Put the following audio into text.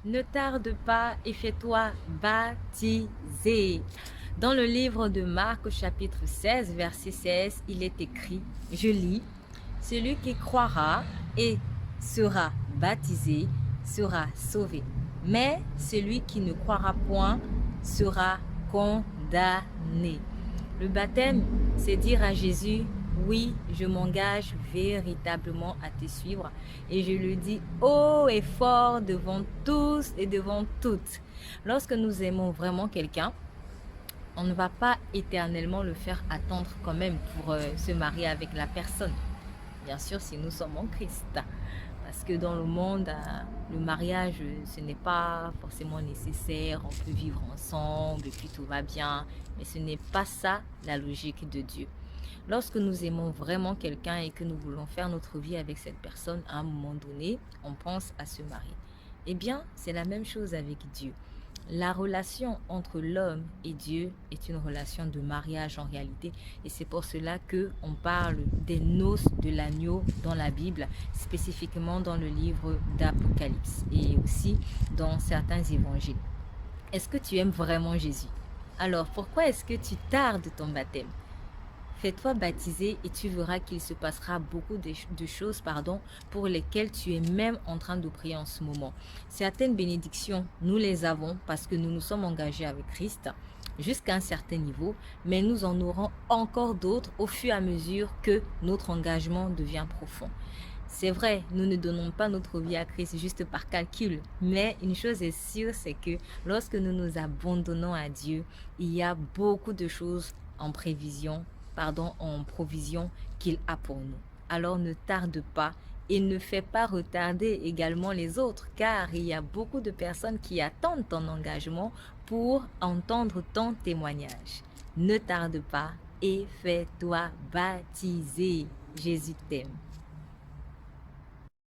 Ne tarde pas et fais-toi baptiser. Dans le livre de Marc au chapitre 16, verset 16, il est écrit, je lis, celui qui croira et sera baptisé sera sauvé, mais celui qui ne croira point sera condamné. Le baptême, c'est dire à Jésus, oui, je m'engage véritablement à te suivre et je le dis haut et fort devant tous et devant toutes. Lorsque nous aimons vraiment quelqu'un, on ne va pas éternellement le faire attendre quand même pour se marier avec la personne. Bien sûr, si nous sommes en Christ. Parce que dans le monde, le mariage, ce n'est pas forcément nécessaire. On peut vivre ensemble et puis tout va bien. Mais ce n'est pas ça la logique de Dieu. Lorsque nous aimons vraiment quelqu'un et que nous voulons faire notre vie avec cette personne, à un moment donné, on pense à se marier. Eh bien, c'est la même chose avec Dieu. La relation entre l'homme et Dieu est une relation de mariage en réalité, et c'est pour cela que on parle des noces de l'agneau dans la Bible, spécifiquement dans le livre d'Apocalypse et aussi dans certains évangiles. Est-ce que tu aimes vraiment Jésus? Alors pourquoi est-ce que tu tardes ton baptême? Fais-toi baptiser et tu verras qu'il se passera beaucoup de choses pour lesquelles tu es même en train de prier en ce moment. Certaines bénédictions, nous les avons parce que nous nous sommes engagés avec Christ jusqu'à un certain niveau, mais nous en aurons encore d'autres au fur et à mesure que notre engagement devient profond. C'est vrai, nous ne donnons pas notre vie à Christ juste par calcul, mais une chose est sûre, c'est que lorsque nous nous abandonnons à Dieu, il y a beaucoup de choses en provision qu'il a pour nous. Alors ne tarde pas et ne fais pas retarder également les autres, car il y a beaucoup de personnes qui attendent ton engagement pour entendre ton témoignage. Ne tarde pas et fais-toi baptiser. Jésus t'aime.